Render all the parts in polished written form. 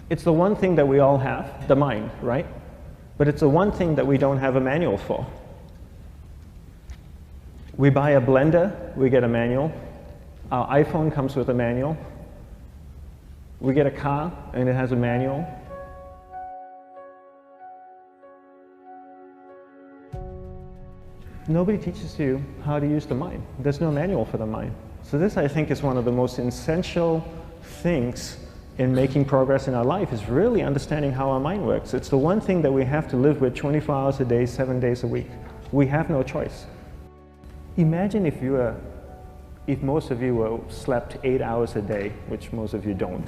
It's the one thing that we all have, the mind, right? But it's the one thing that we don't have a manual for. We buy a blender, we get a manual. Our iPhone comes with a manual. We get a car and it has a manual. Nobody teaches you how to use the mind. There's no manual for the mind. So this, I think, is one of the most essential things in making progress in our life, is really understanding how our mind works. It's the one thing that we have to live with 24 hours a day, 7 days a week. We have no choice. Imagine if most of you slept 8 hours a day, which most of you don't.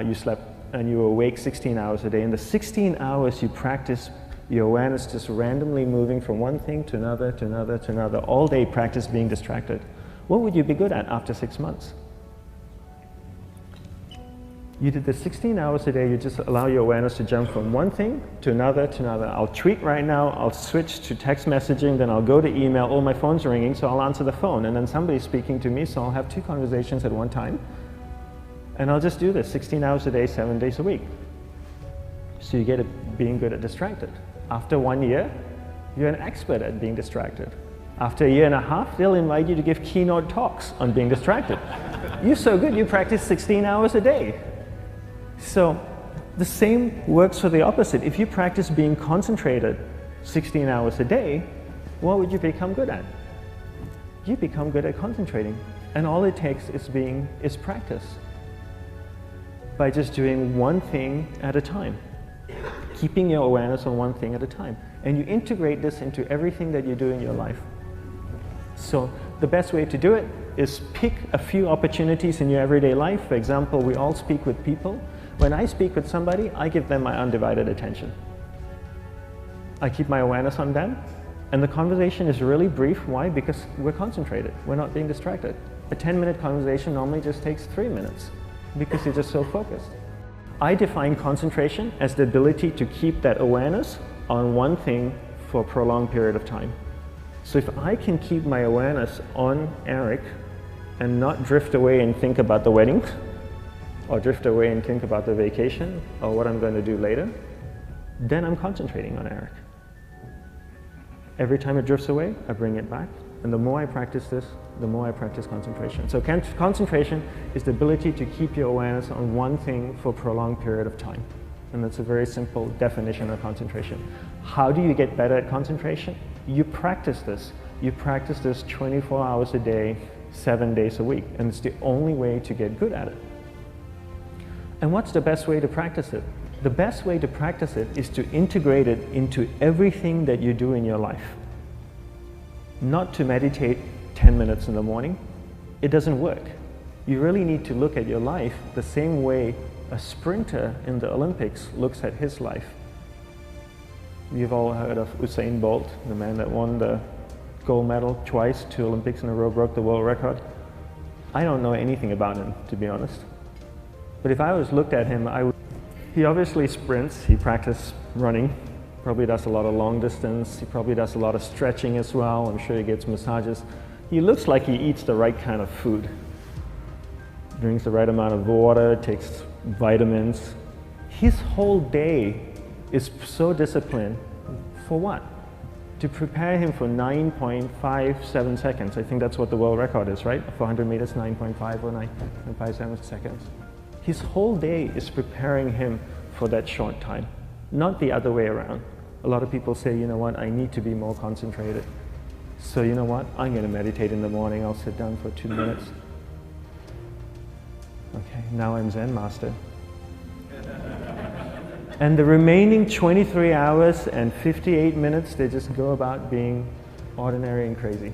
You slept and you were awake 16 hours a day. In the 16 hours you practice your awareness just randomly moving from one thing to another, to another, to another. All day practice being distracted. What would you be good at after 6 months? You did the 16 hours a day, you just allow your awareness to jump from one thing to another to another. I'll tweet right now, I'll switch to text messaging, then I'll go to email. Oh, my phone's ringing, so I'll answer the phone. And then somebody's speaking to me, so I'll have 2 conversations at one time. And I'll just do this 16 hours a day, 7 days a week. So you get it being good at distracted. After 1 year, you're an expert at being distracted. After a year and a half, they'll invite you to give keynote talks on being distracted. You're so good, you practice 16 hours a day. So the same works for the opposite. If you practice being concentrated 16 hours a day, what would you become good at? You become good at concentrating. And all it takes is practice. By just doing one thing at a time. Keeping your awareness on one thing at a time. And you integrate this into everything that you do in your life. So the best way to do it is pick a few opportunities in your everyday life. For example, we all speak with people. When I speak with somebody, I give them my undivided attention. I keep my awareness on them, and the conversation is really brief. Why? Because we're concentrated. We're not being distracted. A 10-minute conversation normally just takes 3 minutes because you're just so focused. I define concentration as the ability to keep that awareness on one thing for a prolonged period of time. So if I can keep my awareness on Eric and not drift away and think about the wedding, or drift away and think about the vacation, or what I'm going to do later, then I'm concentrating on Eric. Every time it drifts away, I bring it back. And the more I practice this, the more I practice concentration. So concentration is the ability to keep your awareness on one thing for a prolonged period of time. And that's a very simple definition of concentration. How do you get better at concentration? You practice this. You practice this 24 hours a day, 7 days a week. And it's the only way to get good at it. And what's the best way to practice it? The best way to practice it is to integrate it into everything that you do in your life. Not to meditate 10 minutes in the morning. It doesn't work. You really need to look at your life the same way a sprinter in the Olympics looks at his life. You've all heard of Usain Bolt, the man that won the gold medal twice, 2 Olympics in a row, broke the world record. I don't know anything about him, to be honest. But if I was looked at him, he obviously sprints, he practices running, probably does a lot of long distance, he probably does a lot of stretching as well, I'm sure he gets massages. He looks like he eats the right kind of food. Drinks the right amount of water, takes vitamins. His whole day is so disciplined. For what? To prepare him for 9.57 seconds. I think that's what the world record is, right? 400 meters, 9.5 or 9.57 seconds. His whole day is preparing him for that short time, not the other way around. A lot of people say, you know what, I need to be more concentrated. So you know what, I'm going to meditate in the morning, I'll sit down for 2 minutes. Okay, now I'm Zen master. And the remaining 23 hours and 58 minutes, they just go about being ordinary and crazy.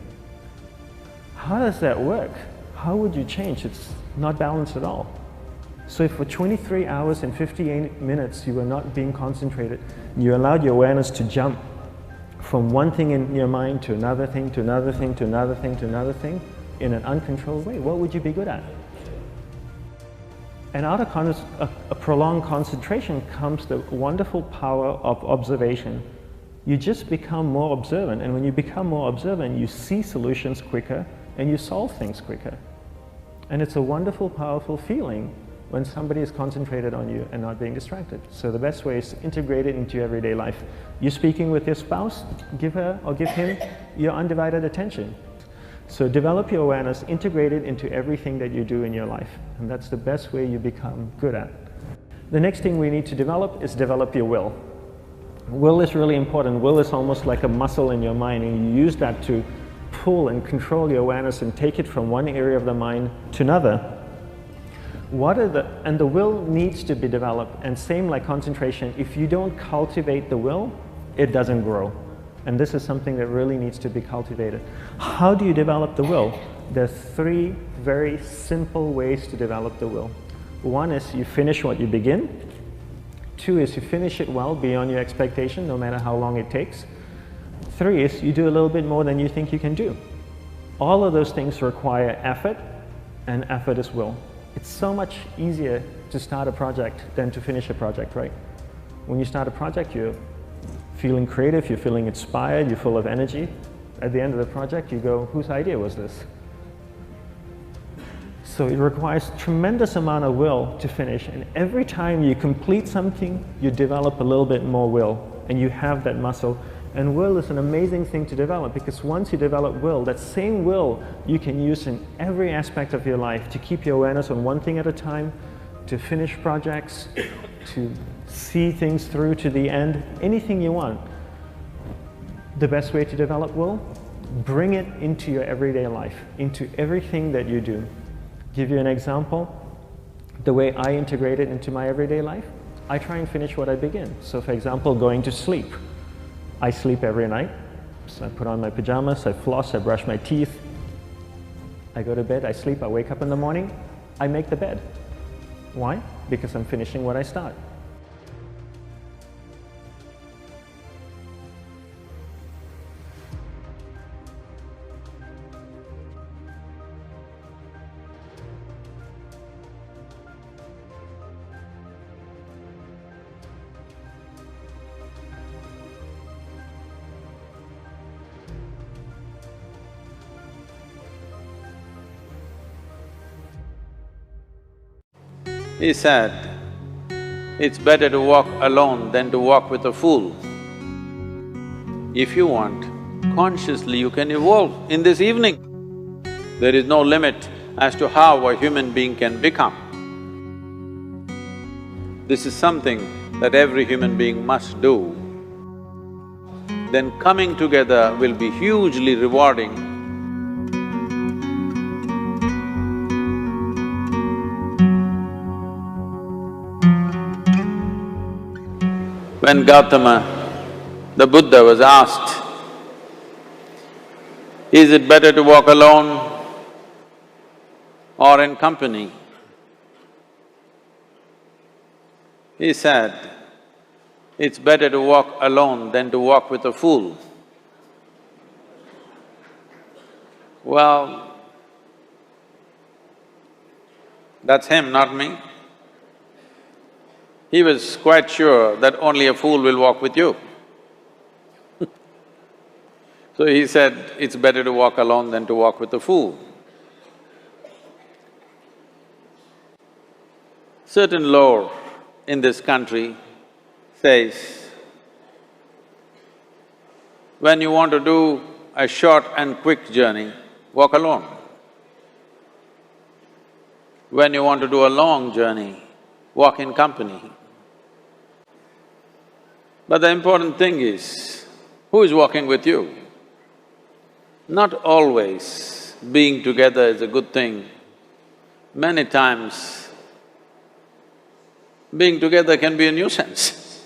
How does that work? How would you change? It's not balanced at all. So if for 23 hours and 58 minutes you were not being concentrated, you allowed your awareness to jump from one thing in your mind to another thing, to another thing, to another thing, to another thing, in an uncontrolled way, what would you be good at? And out of a prolonged concentration comes the wonderful power of observation. You just become more observant, and when you become more observant, you see solutions quicker and you solve things quicker. And it's a wonderful, powerful feeling when somebody is concentrated on you and not being distracted. So the best way is to integrate it into your everyday life. You're speaking with your spouse, give her or give him your undivided attention. So develop your awareness, integrate it into everything that you do in your life. And that's the best way you become good at. The next thing we need to develop is develop your will. Will is really important. Will is almost like a muscle in your mind, and you use that to pull and control your awareness and take it from one area of the mind to another. And the will needs to be developed, and same like concentration, if you don't cultivate the will, it doesn't grow. And this is something that really needs to be cultivated. How do you develop the will? There's 3 very simple ways to develop the will. 1 is you finish what you begin. 2 is you finish it well beyond your expectation, no matter how long it takes. 3 is you do a little bit more than you think you can do. All of those things require effort, and effort is will. It's so much easier to start a project than to finish a project, right? When you start a project, you're feeling creative, you're feeling inspired, you're full of energy. At the end of the project, you go, whose idea was this? So it requires tremendous amount of will to finish, and every time you complete something, you develop a little bit more will, and you have that muscle. And will is an amazing thing to develop, because once you develop will, that same will you can use in every aspect of your life to keep your awareness on one thing at a time, to finish projects, to see things through to the end, anything you want. The best way to develop will, bring it into your everyday life, into everything that you do. Give you an example, the way I integrate it into my everyday life, I try and finish what I begin. So for example, going to sleep. I sleep every night, so I put on my pajamas, I floss, I brush my teeth, I go to bed, I sleep, I wake up in the morning, I make the bed. Why? Because I'm finishing what I start. He said, it's better to walk alone than to walk with a fool. If you want, consciously you can evolve in this evening. There is no limit as to how a human being can become. This is something that every human being must do. Then coming together will be hugely rewarding. When Gautama, the Buddha, was asked, is it better to walk alone or in company? He said, it's better to walk alone than to walk with a fool. Well, that's him, not me. He was quite sure that only a fool will walk with you. So he said, it's better to walk alone than to walk with a fool. Certain lore in this country says, when you want to do a short and quick journey, walk alone. When you want to do a long journey, walk in company. But the important thing is, who is walking with you? Not always being together is a good thing. Many times, being together can be a nuisance.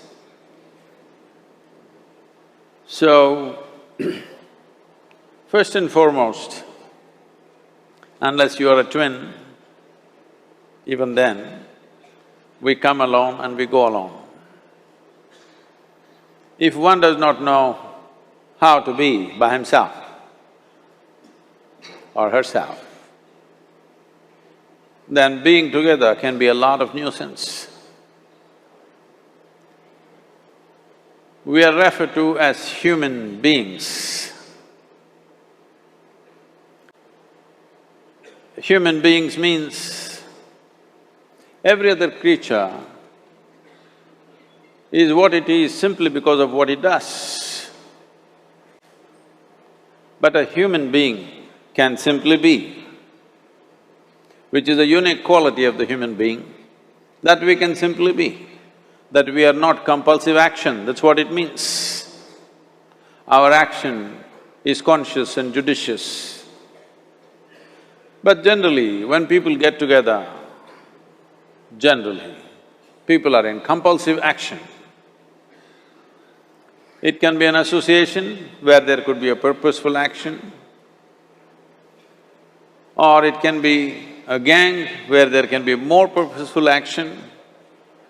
So, first and foremost, unless you are a twin, even then, we come alone and we go alone. If one does not know how to be by himself or herself, then being together can be a lot of nuisance. We are referred to as human beings. Human beings means Every other creature is what it is simply because of what it does. But a human being can simply be, which is a unique quality of the human being, that we can simply be, that we are not compulsive action, that's what it means. Our action is conscious and judicious. But generally, when people get together, generally, people are in compulsive action. It can be an association where there could be a purposeful action, or it can be a gang where there can be more purposeful action,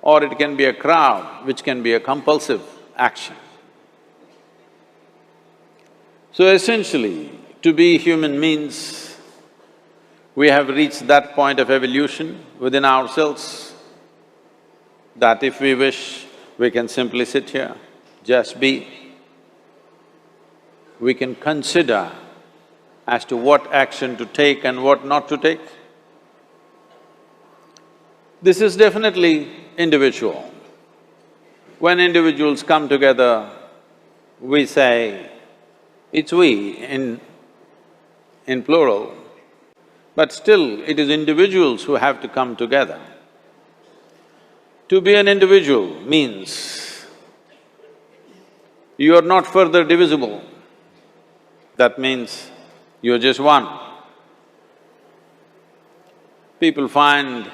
or it can be a crowd which can be a compulsive action. So essentially, to be human means we have reached that point of evolution within ourselves that if we wish, we can simply sit here, just be. We can consider as to what action to take and what not to take. This is definitely individual. When individuals come together, we say, it's we in plural, but still it is individuals who have to come together. To be an individual means you are not further divisible. That means you're just one. People find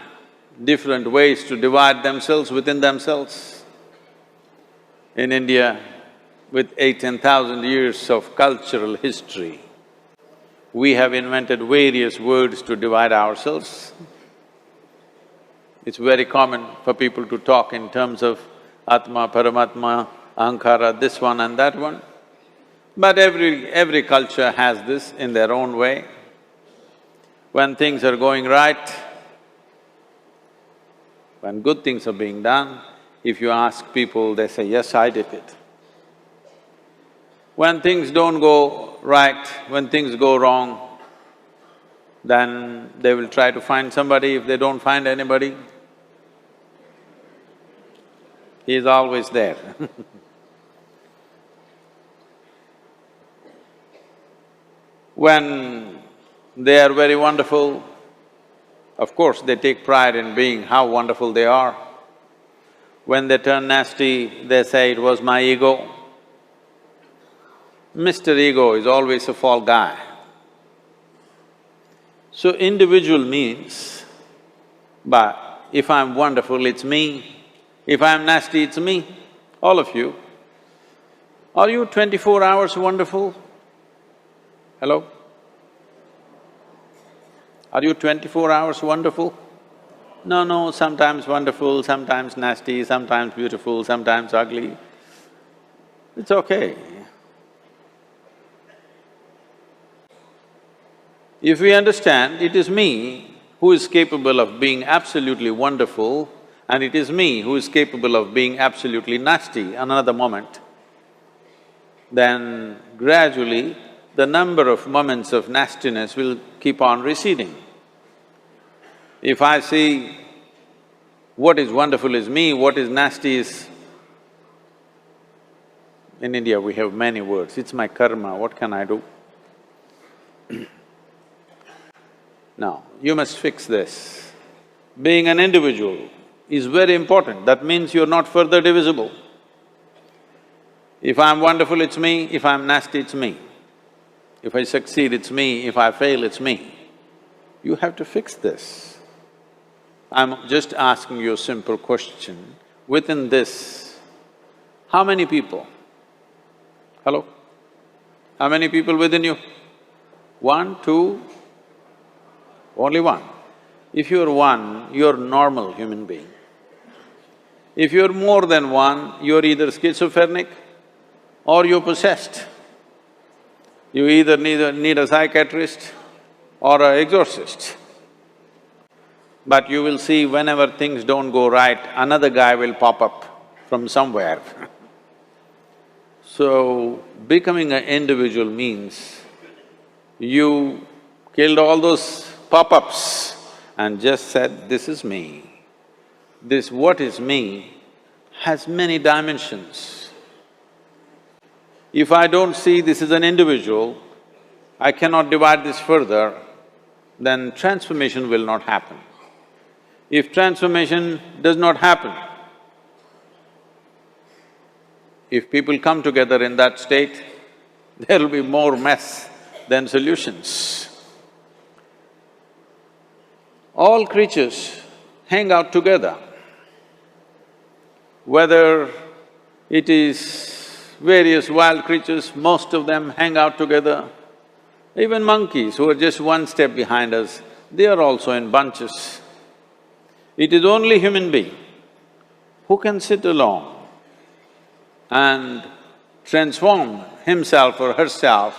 different ways to divide themselves within themselves. In India, with 10,000 years of cultural history, we have invented various words to divide ourselves. It's very common for people to talk in terms of Atma, Paramatma, Ahankara, this one and that one. But every culture has this in their own way. When things are going right, when good things are being done, if you ask people, they say, yes, I did it. When things don't go right, when things go wrong, then they will try to find somebody. If they don't find anybody, he is always there When they are very wonderful, of course they take pride in being how wonderful they are. When they turn nasty, they say, it was my ego. Mr. Ego is always a fall guy. So individual means, but if I'm wonderful, it's me. If I'm nasty, it's me. All of you. Are you 24 hours wonderful? Hello? Are you 24 hours wonderful? No, sometimes wonderful, sometimes nasty, sometimes beautiful, sometimes ugly. It's okay. If we understand it is me who is capable of being absolutely wonderful and it is me who is capable of being absolutely nasty another moment, then gradually the number of moments of nastiness will keep on receding. If I see what is wonderful is me, what is nasty is… In India we have many words, it's my karma, what can I do? Now, you must fix this. Being an individual is very important, that means you're not further divisible. If I'm wonderful, it's me, if I'm nasty, it's me. If I succeed, it's me, if I fail, it's me. You have to fix this. I'm just asking you a simple question. Within this, how many people? Hello? How many people within you? 1, 2, only one. If you're one, you're normal human being. If you're more than one, you're either schizophrenic or you're possessed. You either need a psychiatrist or an exorcist. But you will see whenever things don't go right, another guy will pop up from somewhere So, becoming an individual means you killed all those pop-ups and just said, this is me. this what is me has many dimensions. If I don't see this is an individual, I cannot divide this further, then transformation will not happen. If transformation does not happen, if people come together in that state, there will be more mess than solutions. All creatures hang out together. Whether it is various wild creatures, most of them hang out together. Even monkeys, who are just one step behind us, they are also in bunches. It is only human being who can sit alone and transform himself or herself,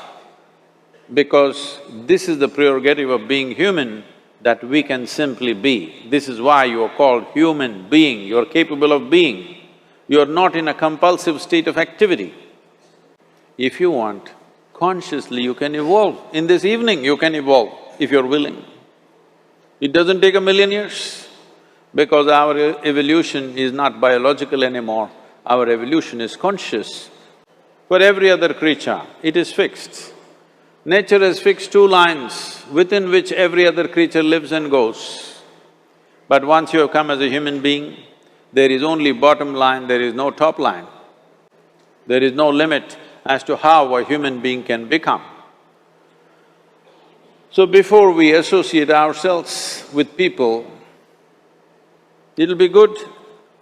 because this is the prerogative of being human, that we can simply be. This is why you are called human being, you are capable of being. You are not in a compulsive state of activity. If you want, consciously you can evolve. In this evening you can evolve, if you're willing. It doesn't take 1,000,000 years, because our evolution is not biological anymore, our evolution is conscious. For every other creature, it is fixed. Nature has fixed 2 lines within which every other creature lives and goes. But once you have come as a human being, there is only bottom line, there is no top line. There is no limit as to how a human being can become. So before we associate ourselves with people, it'll be good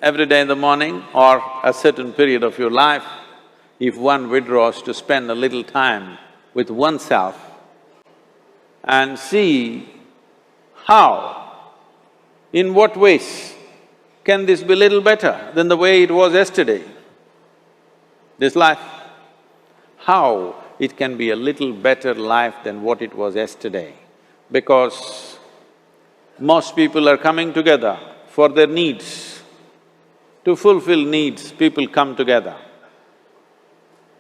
every day in the morning or a certain period of your life, if one withdraws to spend a little time with oneself and see how, in what ways can this be little better than the way it was yesterday, this life? How it can be a little better life than what it was yesterday? Because most people are coming together for their needs. To fulfill needs, people come together.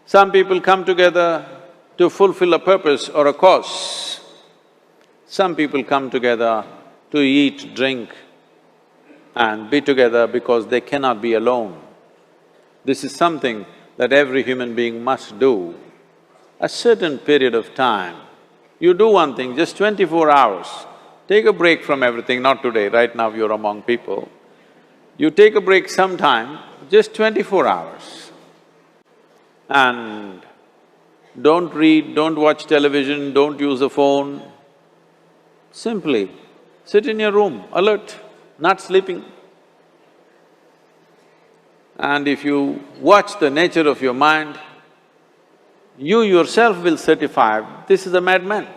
Some people come together to fulfill a purpose or a cause. Some people come together to eat, drink and be together because they cannot be alone. This is something that every human being must do. A certain period of time, you do one thing, just 24 hours, take a break from everything, not today, right now you're among people. You take a break sometime, just 24 hours. And don't read, don't watch television, don't use the phone. Simply sit in your room, alert, not sleeping. And if you watch the nature of your mind, you yourself will certify, this is a madman.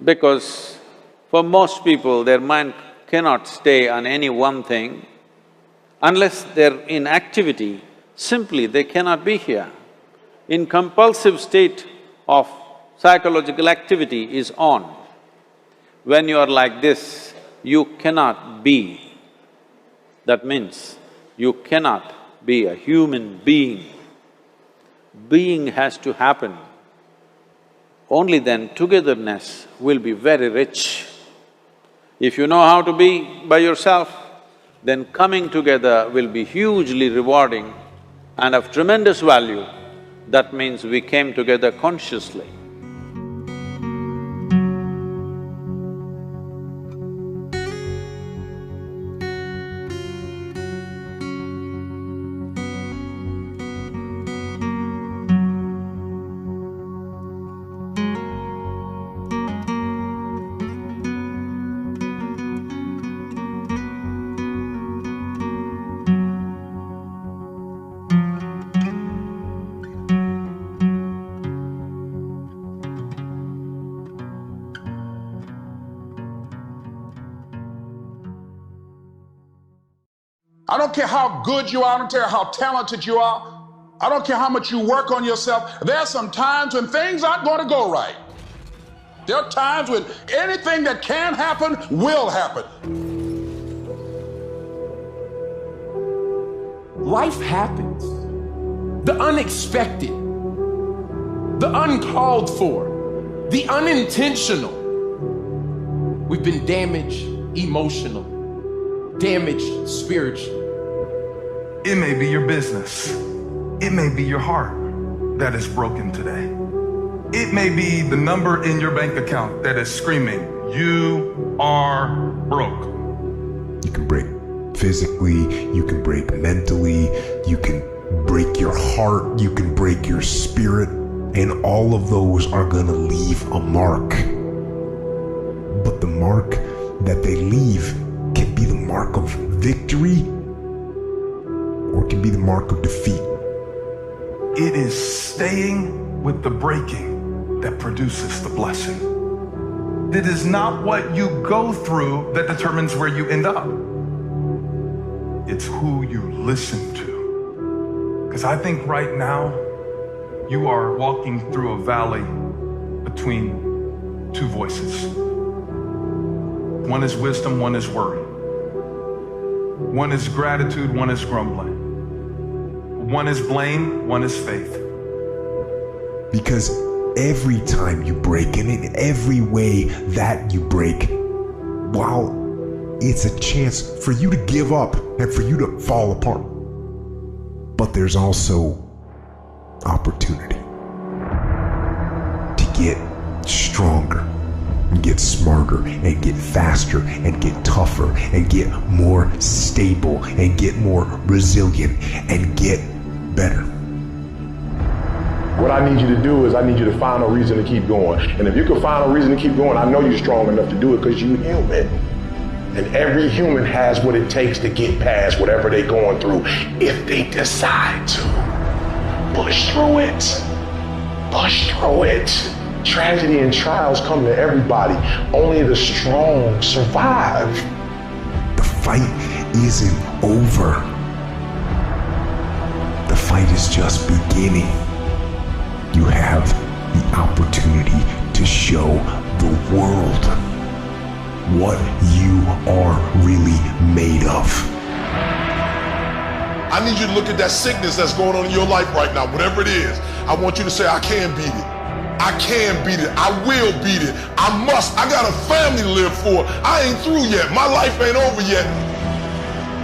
Because for most people, their mind cannot stay on any one thing. Unless they're in activity, simply they cannot be here. In compulsive state of psychological activity is on. When you are like this, you cannot be. That means you cannot be a human being. Being has to happen. Only then togetherness will be very rich. If you know how to be by yourself, then coming together will be hugely rewarding and of tremendous value. That means we came together consciously. I don't care how good you are, I don't care how talented you are, I don't care how much you work on yourself. There are some times when things aren't going to go right. There are times when anything that can happen will happen. Life happens. The unexpected, the uncalled for, the unintentional. We've been damaged emotionally. damaged spiritually. It may be your business. It may be your heart that is broken today. It may be the number in your bank account that is screaming, "You are broke." You can break physically, you can break mentally, you can break your heart, you can break your spirit, and all of those are gonna leave a mark. But the mark that they leave can be the mark of victory or it can be the mark of defeat. It is staying with the breaking that produces the blessing. It is not what you go through that determines where you end up. It's who you listen to. Because I think right now you are walking through a valley between two voices. One is wisdom, one is worry. One is gratitude, one is grumbling. One is blame, one is faith. Because every time you break, and in every way that you break, while it's a chance for you to give up and for you to fall apart, but there's also opportunity to get stronger and get smarter and get faster and get tougher and get more stable and get more resilient and get better. What I need you to do is I need you to find a reason to keep going. And if you can find a reason to keep going, I know you're strong enough to do it because you're human. And every human has what it takes to get past whatever they're going through if they decide to. Push through it. Push through it. Tragedy and trials come to everybody. Only the strong survive. The fight isn't over. The fight is just beginning. You have the opportunity to show the world what you are really made of. I need you to look at that sickness that's going on in your life right now, whatever it is. I want you to say, I can beat it. I can beat it. I will beat it. I must. I got a family to live for. I ain't through yet. My life ain't over yet.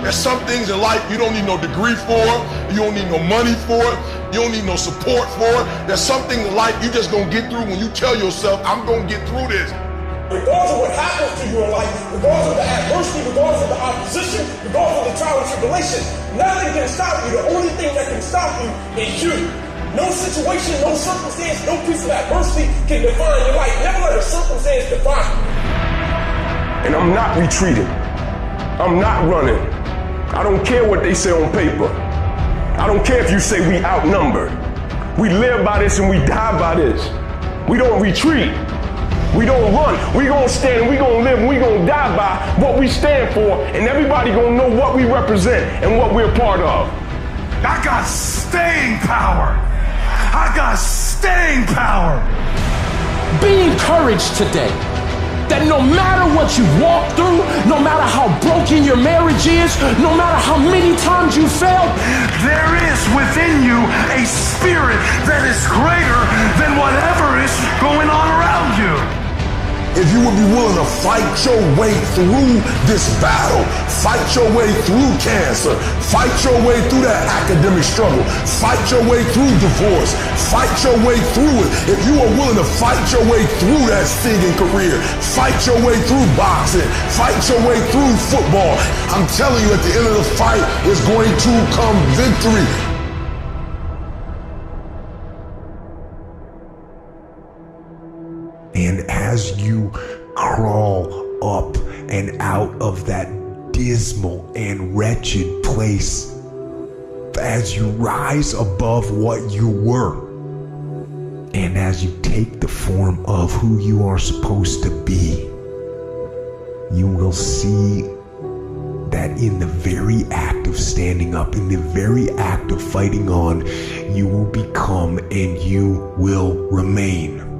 There's some things in life you don't need no degree for. You don't need no money for it. You don't need no support for it. There's something in life you just gonna get through when you tell yourself, I'm gonna get through this. Regardless of what happens to you in life, regardless of the adversity, regardless of the opposition, regardless of the trial and tribulation, nothing can stop you. The only thing that can stop you is you. No situation, no circumstance, no piece of adversity can define your life. Never let a circumstance define you. And I'm not retreating. I'm not running. I don't care what they say on paper. I don't care if you say we outnumbered. We live by this and we die by this. We don't retreat. We don't run. We gonna stand and we gonna live and we gonna die by what we stand for, and everybody gonna know what we represent and what we're part of. I got staying power. I got staying power. Be encouraged today that no matter what you walk through, no matter how broken your marriage is, no matter how many times you failed, there is within you a spirit that is greater than whatever is going on around you. If you would be willing to fight your way through this battle, fight your way through cancer, fight your way through that academic struggle, fight your way through divorce, fight your way through it. If you are willing to fight your way through that singing career, fight your way through boxing, fight your way through football, I'm telling you, at the end of the fight is going to come victory. And as you crawl up and out of that dismal and wretched place, as you rise above what you were, and as you take the form of who you are supposed to be, you will see that in the very act of standing up, in the very act of fighting on, you will become and you will remain